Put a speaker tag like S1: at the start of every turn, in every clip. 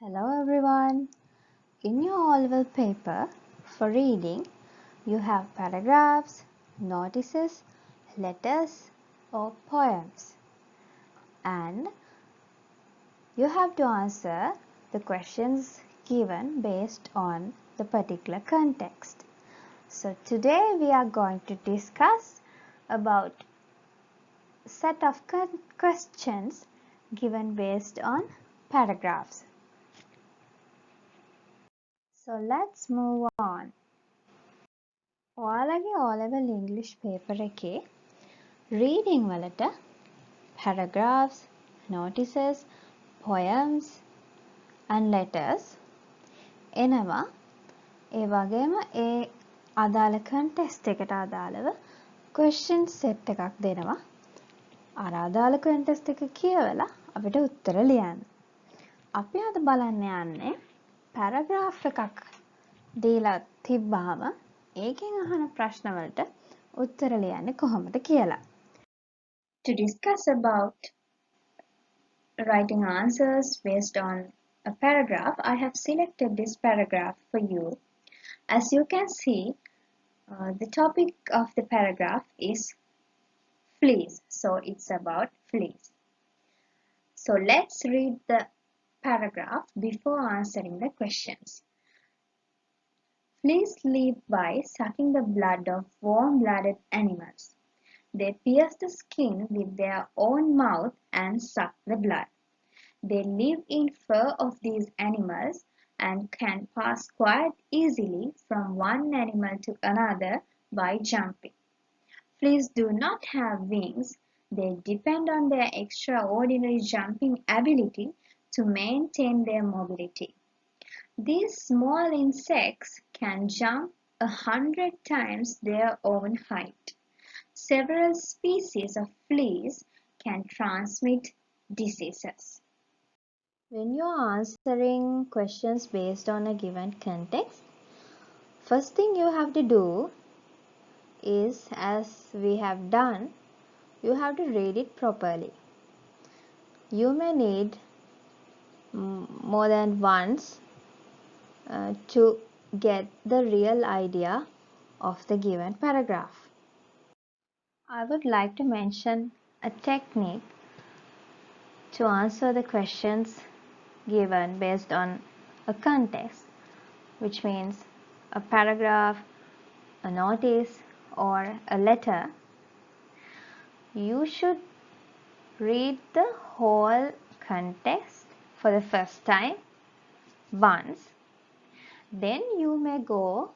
S1: Hello everyone. In your oval paper for reading, you have paragraphs, notices, letters or poems, and you have to answer the questions given based on the particular context. So today we are going to discuss about set of questions given based on paragraphs. So let's move on. ඔයාලගේ O-level English paper එකේ reading වලට paragraphs, notices, poems and letters එනවා. ඒ වගේම ඒ අදාළ contest එකට අදාළව question set එකක් දෙනවා. අර අදාළ contest එක කියවලා අපිට උත්තර ලියන්න. අපි අද බලන්න යන්නේ paragraph එකක් දීලා තිබ්බාම ඒකෙන් අහන ප්‍රශ්න වලට උත්තර ලියන්නේ කොහොමද කියලා. To discuss about writing answers based on a paragraph, I have selected this paragraph for you. As you can see, the topic of the paragraph is fleas. So it's about fleas. So let's read the paragraph before answering the questions. Fleas live by sucking the blood of warm-blooded animals. They pierce the skin with their own mouth and suck the blood. They live in fur of these animals and can pass quite easily from one animal to another by jumping. Fleas do not have wings. They depend on their extraordinary jumping ability to maintain their mobility. These small insects can jump 100 times their own height. Several species of fleas can transmit diseases. When you are answering questions based on a given context, first thing you have to do is, as we have done, you have to read it properly. You may need more than once to get the real idea of the given paragraph. I would like to mention a technique to answer the questions given based on a context, which means a paragraph, a notice or a letter. You should read the whole context for the first time once. Then you may go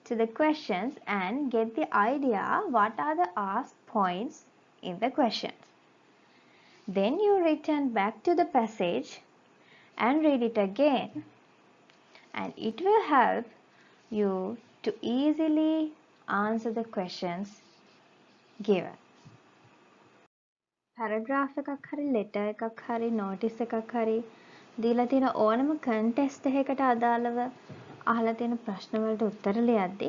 S1: to the questions and get the idea what are the asked points in the questions. Then you return back to the passage and read it again, and it will help you to easily answer the questions given. Paragraph එකක් හරි letter එකක් හරි notice එකක් හරි දීලා තියෙන ඕනම contest එකකට අදාළව අහලා තියෙන ප්‍රශ්න වලට උත්තර ලියද්දී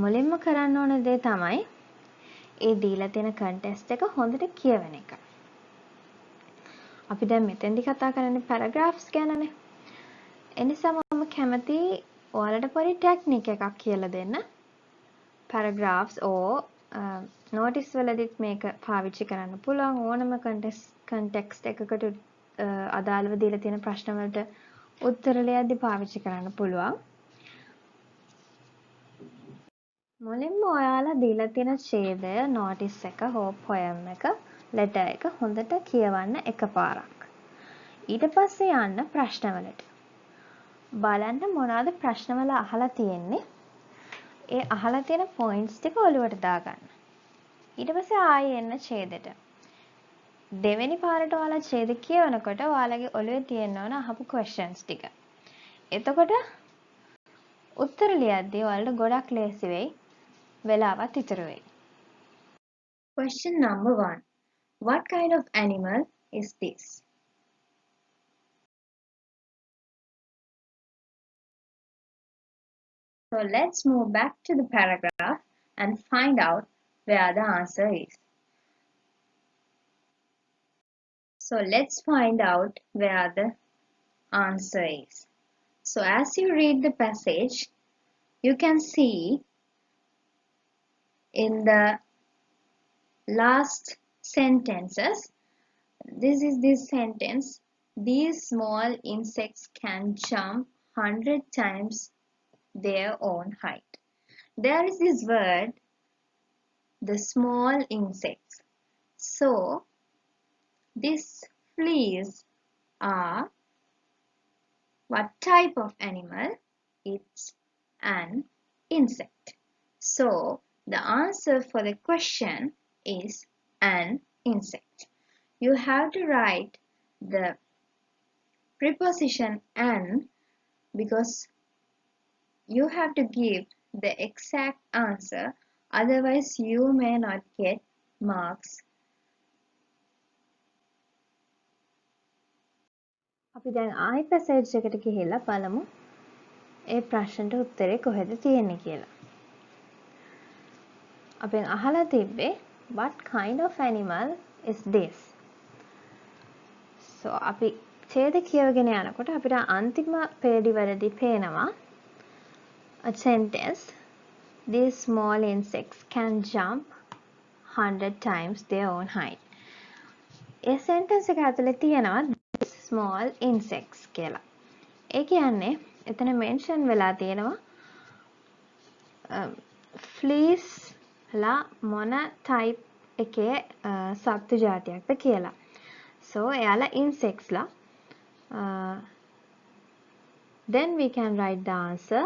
S1: මුලින්ම කරන්න ඕන දේ තමයි ඒ දීලා තියෙන contest එක හොඳට කියවන එක. අපි දැන් මෙතෙන්දි කතා කරන්නේ paragraphs ගැනනේ. ඒ නිසා මම කැමති ඔයාලට පොඩි technique එකක් කියලා දෙන්න. paragraphs or notice වලදීත් මේක පාවිච්චි කරන්න පුළුවන් ඕනම context එකකට අදාළව දීලා තියෙන ප්‍රශ්න වලට උත්තර ලියද්දී පාවිච්චි කරන්න පුළුවන්. මුලින්ම ඔයාලා දීලා තියෙන ඡේදය notice එක හෝ poem එක letter එක හොඳට කියවන්න එකපාරක්. ඊට පස්සේ යන්න ප්‍රශ්නවලට. බලන්න මොනවාද ප්‍රශ්නවල අහලා තියෙන්නේ. ඒ අහලා තියෙන points ටික ඔලුවට දාගන්න. ඊට පස්සේ ආයෙ එන්න ඡේදෙට. දෙවෙනි පාරට ඔයාලා ඡේද කියවනකොට ඔයාලගේ ඔළුවේ තියෙන්න ඕන අහපු questions ටික. එතකොට උත්තර ලියද්දී ඔයාලට ගොඩක් ලේසි වෙයි. වෙලාවත් ඉතුරු වෙයි. Question number 1. What kind of animal is this? So let's move back to the paragraph and find out where the answer is. So let's find out where the answer is. So as you read the passage, you can see in the last sentences, this sentence, these small insects can jump 100 times their own height. There is this word, the small insects. So these fleas are what type of animal? It's an insect. So the answer for the question is an insect. You have to write the preposition an because you have to give the exact answer, otherwise you may not get marks.
S2: අපි දැන් ආයි passage එකට ගිහිල්ලා බලමු ඒ ප්‍රශ්නට උත්තරේ කොහෙද තියෙන්නේ කියලා. අපෙන් අහලා තිබ්බේ what kind of animal is this? So අපි ඡේද කියවගෙන යනකොට අපිට අන්තිම පේඩි වලදී පේනවා a sentence, these small insects can jump 100 times their own height. A sentence එක ඇතුලේ තියෙනවා small insects කියලා. ඒ කියන්නේ එතන මෙන්ෂන් වෙලා තියෙනවා fleas ලා මොන type එකේ සත්තු జాතියක්ද කියලා. So එයාලා insects ලා. Then we can write the answer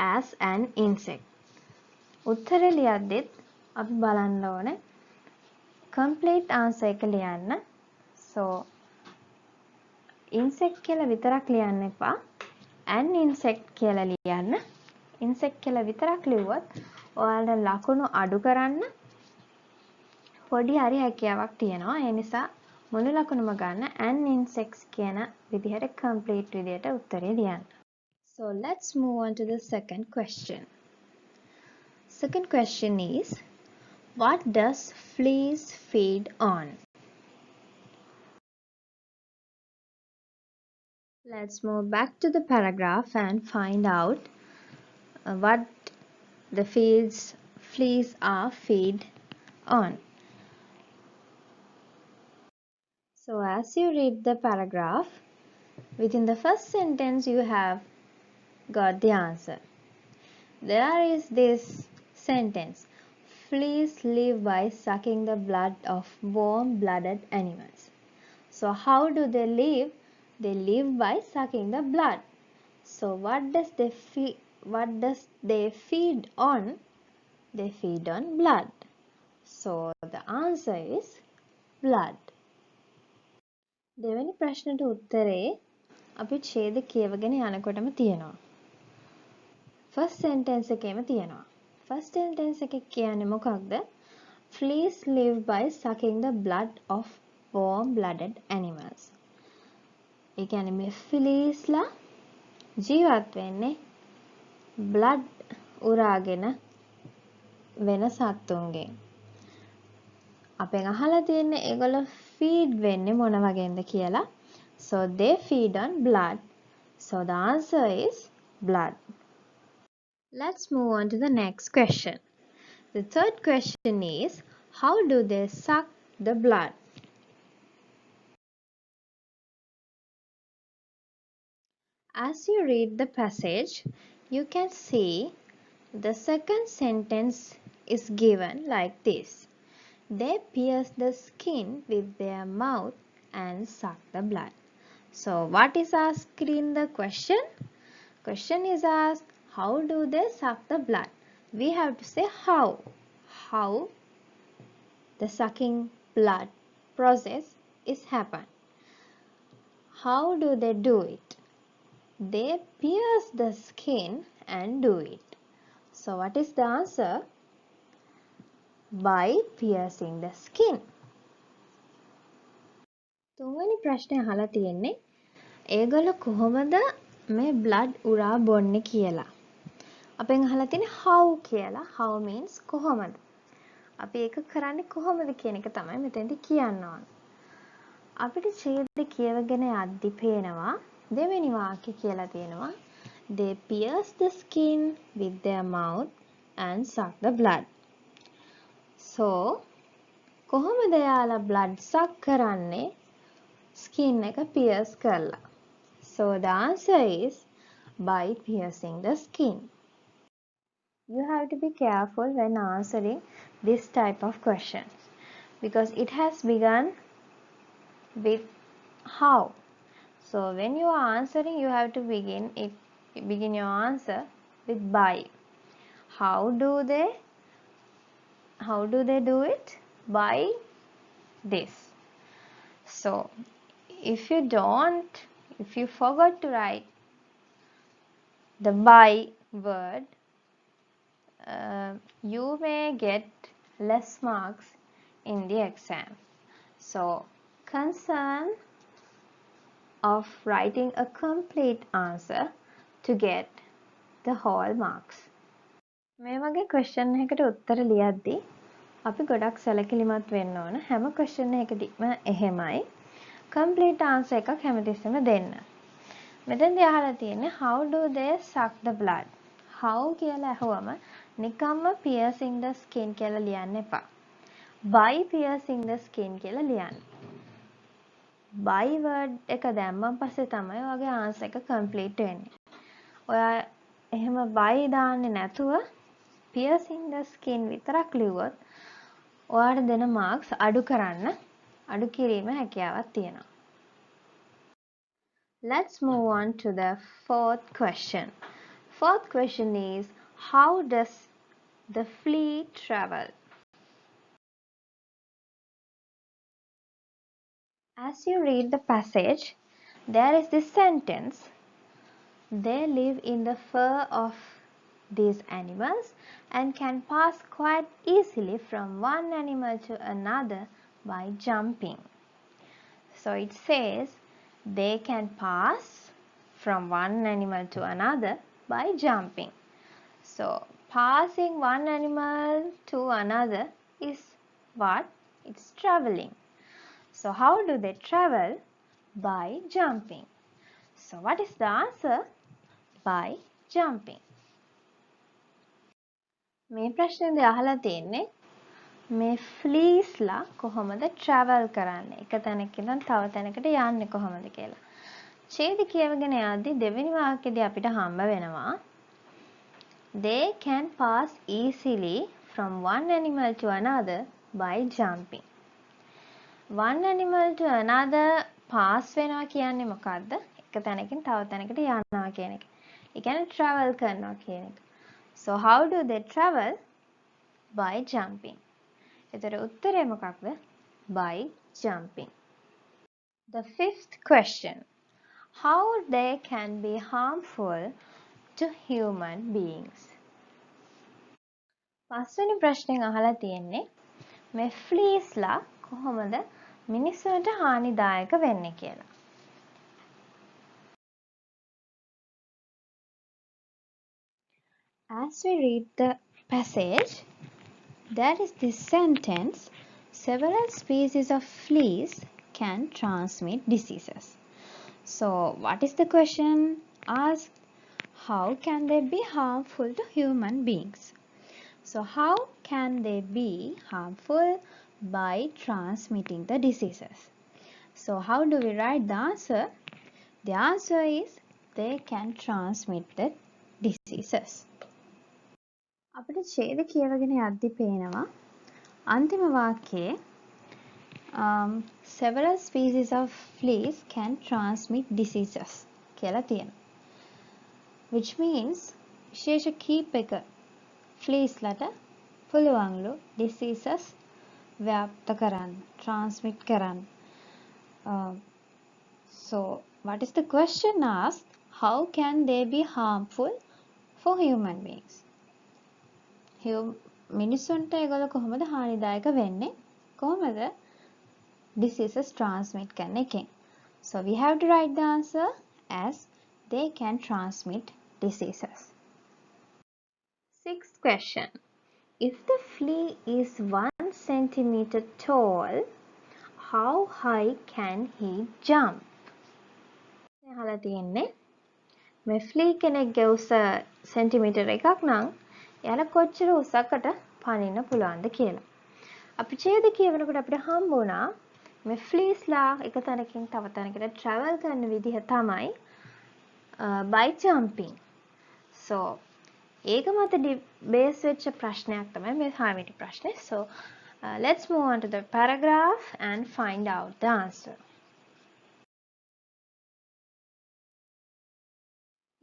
S2: as an insect. උත්තරේ ලියද්දිත් අපි බලන්න ඕනේ complete answer එක ලියන්න. So insect කියලා විතරක් ලියන්න එපා. an insect කියලා ලියන්න. insect කියලා විතරක් ලිව්වොත් ඔයාලට ලකුණු අඩු කරන්න පොඩි හරි හැකියාවක් තියෙනවා. ඒ නිසා මුළු ලකුණුම ගන්න an insects කියන විදිහට complete විදිහට උත්තරේ ලියන්න. So let's move on to the second question. Second question is, what does fleas feed on? Let's move back to the paragraph and find out what the fleas are feed on. So as you read the paragraph, within the first sentence you have got the answer. There is this sentence, fleas live by sucking the blood of warm-blooded animals. So how do they live? They live by sucking the blood. So what does they feed on? They feed on blood. So the answer is blood. දෙවෙනි ප්‍රශ්නට උත්තරේ අපි ඡේද කියවගෙන යනකොටම තියෙනවා. First sentence එකේම තියෙනවා. First sentence එකේ කියන්නේ මොකක්ද? Fleas live by sucking the blood of warm-blooded animals. ඒ කියන්නේ මේ fleas ලා ජීවත් වෙන්නේ blood උරාගෙන වෙන සත්තුන්ගෙන්. අපෙන් අහලා තියෙන්නේ ඒගොල්ලෝ feed වෙන්නේ මොන වගේන්ද කියලා. So they feed on blood. So the answer is blood. Let's move on to the next question. The third question is, how do they suck the blood? As you read the passage, you can see the second sentence is given like this. They pierce the skin with their mouth and suck the blood. So what is asked in the question? Question is asked, how do they suck the blood? We have to say how. How the sucking blood process is happen. How do they do it? They pierce the skin and do it. So what is the answer? By piercing the skin. තුන්වෙනි ප්‍රශ්නේ අහලා තියෙන්නේ ඒගොල්ලෝ කොහොමද මේ blood උරා බොන්නේ කියලා. අපෙන් අහලා තියෙන්නේ how කියලා. How means කොහොමද. අපි ඒක කරන්නේ කොහොමද කියන එක තමයි මෙතෙන්දී කියන්න ඕන. අපිට ඡේද කියවගෙන යද්දි පේනවා දෙවෙනි වාක්‍ය කියලා තියෙනවා they pierce the skin with their mouth and suck the blood. So කොහොමද යාලා blood suck කරන්නේ skin එක pierce කරලා? So the answer is by piercing the skin. You have to be careful when answering this type of questions because it has begun with how. So when you are answering, you have to begin your answer with by. How do they do it? By this. So if you forgot to write the by word, you may get less marks in the exam. So concern of writing a complete answer to get the whole marks. මේ වගේ question එකකට උත්තර ලියද්දී අපි ගොඩක් සැලකිලිමත් වෙන්න ඕන. හැම question එකකදීම එහෙමයි. complete answer එකක් හැමතිස්සෙම දෙන්න. මෙතෙන්දී අහලා තියෙන්නේ how do they suck the blood? how කියලා අහුවම නිකම්ම piercing the skin කියලා ලියන්න එපා. by piercing the skin කියලා ලියන්න. by word එක දැම්මන් පස්සේ තමයි ඔයගේ answer එක complete වෙන්නේ. ඔයා එහෙම by දාන්නේ නැතුව piercing the skin විතරක් ලිව්වොත් ඔයාට දෙන marks අඩු කිරීම හැකියාවක් තියෙනවා. Let's move on to the fourth question. Fourth question is how does the flea travel? As you read the passage, there is this sentence. They live in the fur of these animals and can pass quite easily from one animal to another by jumping. So it says they can pass from one animal to another by jumping. So passing one animal to another is what? It's traveling. So how do they travel? By jumping. So what is the answer? By jumping. මේ ප්‍රශ්නේදී අහලා තියෙන්නේ මේ fleasලා කොහොමද travel කරන්නේ? එක තැනක ඉඳන් තව තැනකට යන්නේ කොහොමද කියලා. ඡේද කියවගෙන යද්දී දෙවෙනි වාක්‍යයේදී අපිට හම්බ වෙනවා they can pass easily from one animal to another by jumping. One animal to another pass වෙනවා කියන්නේ මොකක්ද? එක තැනකින් තව තැනකට යනවා කියන එක. ඒ කියන්නේ travel කරනවා කියන එක. So how do they travel? By jumping. එතකොට උත්තරය මොකක්ද? By jumping. The fifth question. How they can be harmful to human beings? පස්වෙනි ප්‍රශ්නෙන් අහලා තියෙන්නේ මේ fleasලා කොහොමද මිනිස්සුන්ට හානිදායක වෙන්නේ කියලා. As we read the passage, there is this sentence, several species of fleas can transmit diseases. So, what is the question asked? How can they be harmful to human beings? So, how can they be harmful? By transmitting the diseases. So, how do we write the answer? The answer is they can transmit the diseases. අපිට ඡේද කියවගෙන යද්දි පේනවා අන්තිම වාක්‍යයේ several species of fleas can transmit diseases කියලා තියෙනවා. Which means විශේෂ කීපයක fleasලට පුළුවන්ලු diseases ව්‍යාප්ත කරන්න, transmit කරන්න. So what is the question asked? How can they be harmful for human beings? මිනිස්සුන්ට ඒගොල්ලෝ කොහොමද හානිදායක වෙන්නේ? කොහොමද diseases transmit කරන එකෙන්? So we have to write the answer as they can transmit diseases. Sixth question. If the flea is 1 centimeter tall, how high can he jump? අහලා තියෙන්නේ මේ ෆ්ලී කෙනෙක්ගේ උස සෙන්ටිමීටර් එකක් නම් එයාලා කොච්චර උසකට පනින්න පුළුවන්ද කියලා. අපි ඡේද කියවනකොට අපිට හම්බ වුණා මේ ෆ්ලීස්ලා එක තැනකින් තව තැනකට travel කරන විදිහ තමයි by jumping. So ඒක මත බේස් වෙච්ච ප්‍රශ්නයක් තමයි මේ 6 වෙනි ප්‍රශ්නේ. So let's move on to the paragraph and find out the answer.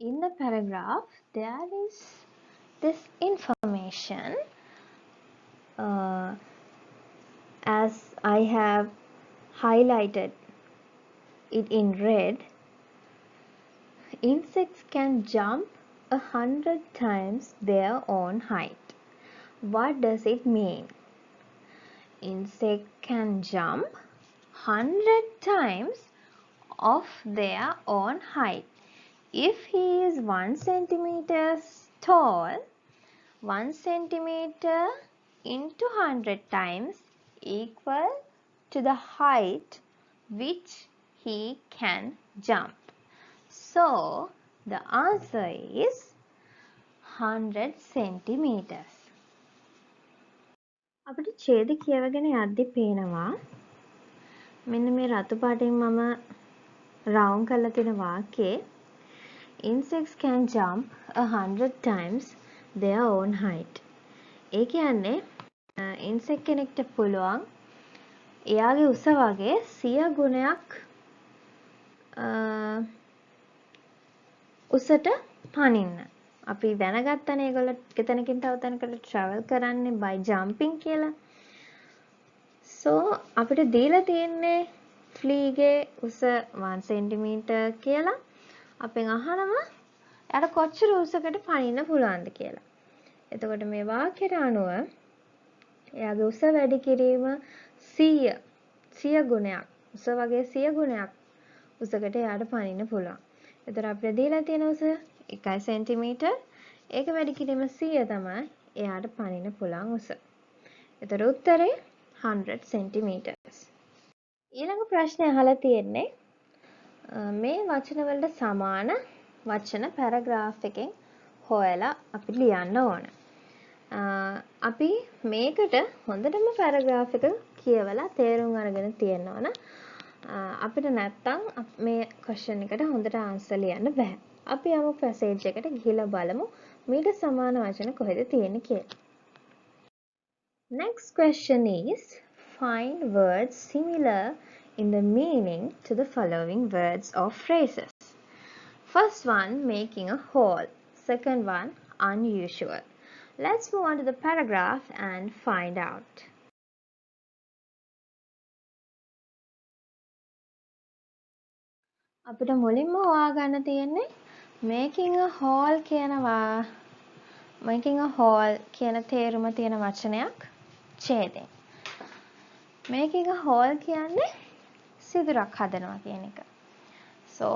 S2: In the paragraph, there is this information as I have highlighted it in red. Insects can jump 100 times their own height. What does it mean? Insect can jump 100 times of their own height. If he is 1 centimeter tall, 1 centimeter into 100 times equal to the height which he can jump. So the answer is 100 centimeters. අපිට ඡේද කියවගෙන යද්දි පේනවා මෙන්න මේ රතු පාටින් මම round කරලා තියෙන වාක්‍යයේ insects can jump 100 times their own height. ඒ කියන්නේ insect කෙනෙක්ට පුළුවන් එයාගේ උස වගේ 100 ගුණයක් උසට පනින්න. අපි දැනගත්තනේ ඒගොල්ලෝ එකතැනකින් තව තැනකට travel කරන්නේ by jumping කියලා. So අපිට දීලා තියෙන්නේ flea ගේ උස 1 cm කියලා. අපෙන් අහනවා එයාට කොච්චර උසකට පනින්න පුළුවන්ද කියලා. එතකොට මේ වාක්‍යයට අනුව එයාගේ උස වැඩි කිරීම 100 ගුණයක් උස වගේ 100 ගුණයක් උසකට එයාට පනින්න පුළුවන්. එතකොට අපිට දීලා තියෙන උස 1 සෙන්ටිමීටර්. ඒක වැඩි කිරීම 100 තමයි එයාට පනින්න පුළුවන් උස. එතකොට උත්තරේ 100 centimeters. ඊළඟ ප්‍රශ්නේ අහලා තියෙන්නේ මේ වචන වලට සමාන වචන පැරග්‍රාෆ් එකෙන් හොයලා අපි ලියන්න ඕන. අපි මේකට හොඳටම පැරග්‍රාෆ් එක කියවලා තේරුම් අරගෙන තියෙන්න ඕන. අපිට නැත්තම් මේ ක්වෙස්චන් එකට හොඳට ආන්සර් ලියන්න බෑ. අපි යමු පැසේජ් එකට ගිහිල්ලා බලමු මේක සමාන වචන කොහෙද තියෙන්නේ කියලා. Next question is find words similar in the meaning to the following words or phrases. First one, making a hole. Second one, unusual. Let's move on to the paragraph and find out. අපිට මුලින්ම හොයාගන්න තියෙන්නේ making a hole කියන තේරුම තියෙන වචනයක් ඡේදයෙන්. making a hole කියන්නේ සිදුරක් හදනවා කියන එක. So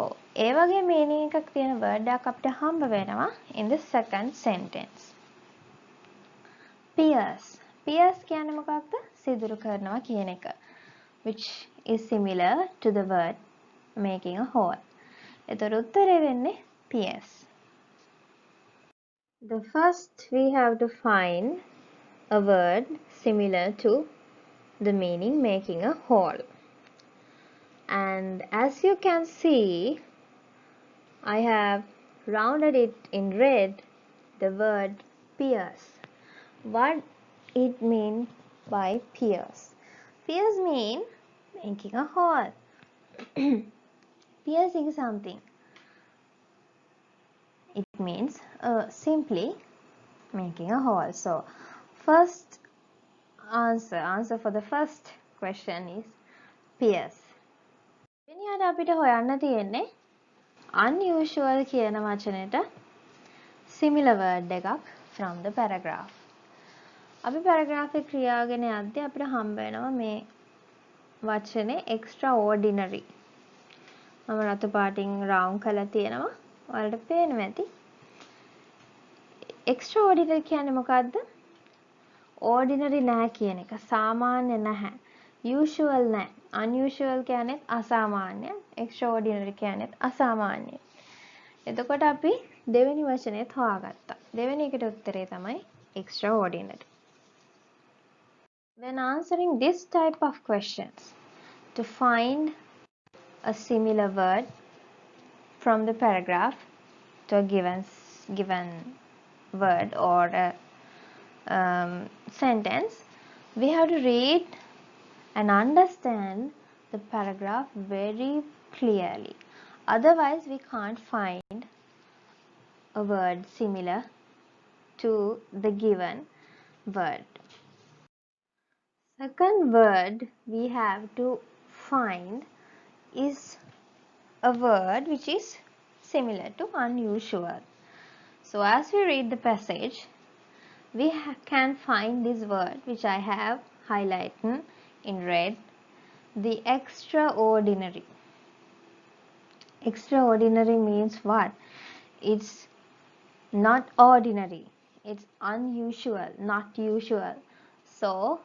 S2: ඒ වගේ meaning එකක් තියෙන word එකක් අපිට හම්බ වෙනවා in the second sentence. pierce. pierce කියන්නේ මොකක්ද? සිදුරු කරනවා කියන එක. which is similar to the word making a hole. එතකොට උත්තරේ වෙන්නේ pierce. The first we have to find a word similar to the meaning making a hole. And as you can see, I have rounded it in red, the word pierce. What it means by pierce? Pierce means making a hole. Piercing something. It means simply making a hole. So first answer for the first question is pierce. වෙනියට අපිට හොයන්න තියෙන්නේ unusual කියන වචනෙට similar word එකක් from the paragraph. අපි paragraph එක ක්‍රියාගෙන යද්දී අපිට හම්බ වෙනවා මේ වචනේ extraordinary. මම රතු පාටින් round කරලා තියෙනවා. ඔයාලට පේනවා ඇති. extraordinary කියන්නේ මොකද්ද? ordinary නැහැ කියන එක. සාමාන්‍ය නැහැ. usual නැහැ. unusual කියන්නේ අසාමාන්‍ය. extraordinary කියන්නේත් අසාමාන්‍යයි. එතකොට අපි දෙවෙනි වචනයත් හොයාගත්තා. දෙවෙනි එකට උත්තරේ තමයි extraordinary. When answering this type of questions, to find a similar word from the paragraph to a given word or a sentence, we have to read and understand the paragraph very clearly. Otherwise, we can't find a word similar to the given word. Second word we have to find is a word which is similar to unusual. So as we read the passage, we can find this word which I have highlighted in red, the extraordinary. Extraordinary means what? It's not ordinary, it's unusual, not usual. So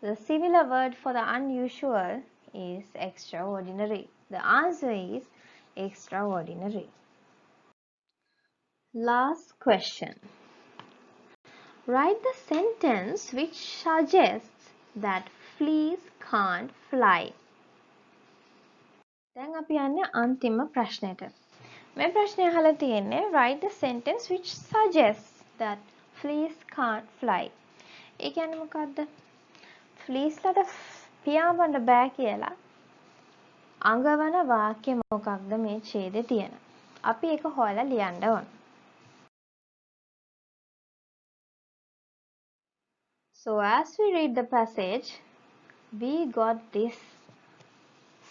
S2: the similar word for the unusual is extraordinary. The answer is extraordinary. Last question. Write the sentence which suggests that fleas can't fly. දැන් අපි යන්නේ අන්තිම ප්‍රශ්නෙට. මේ ප්‍රශ්නේ අහලා තියෙන්නේ write the sentence which suggests that fleas can't fly. ඒ කියන්නේ මොකක්ද? fleas ලට පියාඹන්න බෑ කියලා අඟවන වාක්‍ය මොකක්ද මේ ඡේදේ තියෙන. අපි ඒක හොයලා ලියන්න ඕන. So as we read the passage, we got this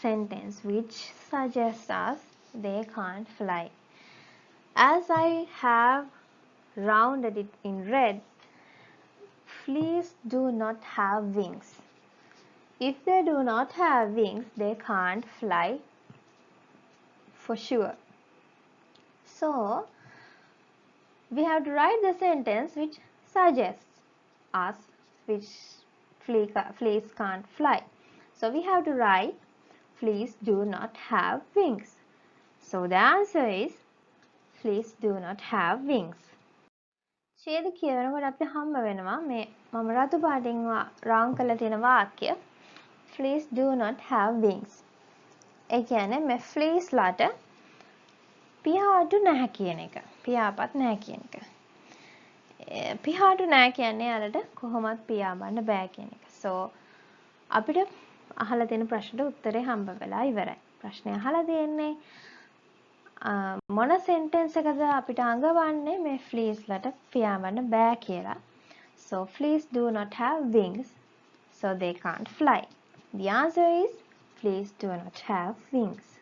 S2: sentence which suggests us they can't fly. As I have rounded it in red, fleas do not have wings. If they do not have wings, they can't fly for sure. So we have to write the sentence which suggests us which fleas can't fly. So we have to write fleas do not have wings. So the answer is fleas do not have wings. ඡේද කියවනකොට අපිට හම්බ වෙනවා මේ මම රතු පාටින් round කරලා තියෙන වාක්‍ය fleas do not have wings. ඒ කියන්නේ මේ fleas ලාට පියාඩු නැහැ කියන එක. පියාපත් නැහැ කියන එක. පියාඩු නැහැ කියන්නේ යාලට කොහොමත් පියාඹන්න බෑ කියන එක. So අපිට අහලා තියෙන ප්‍රශ්නට උත්තරේ හම්බ වෙලා ඉවරයි. ප්‍රශ්නේ අහලා තියෙන්නේ මොන sentence එකද අපිට අඟවන්නේ මේ fleas ලට පියාඹන්න බෑ කියලා. So fleas do not have wings, so they can't fly. The answer is fleas do not have wings.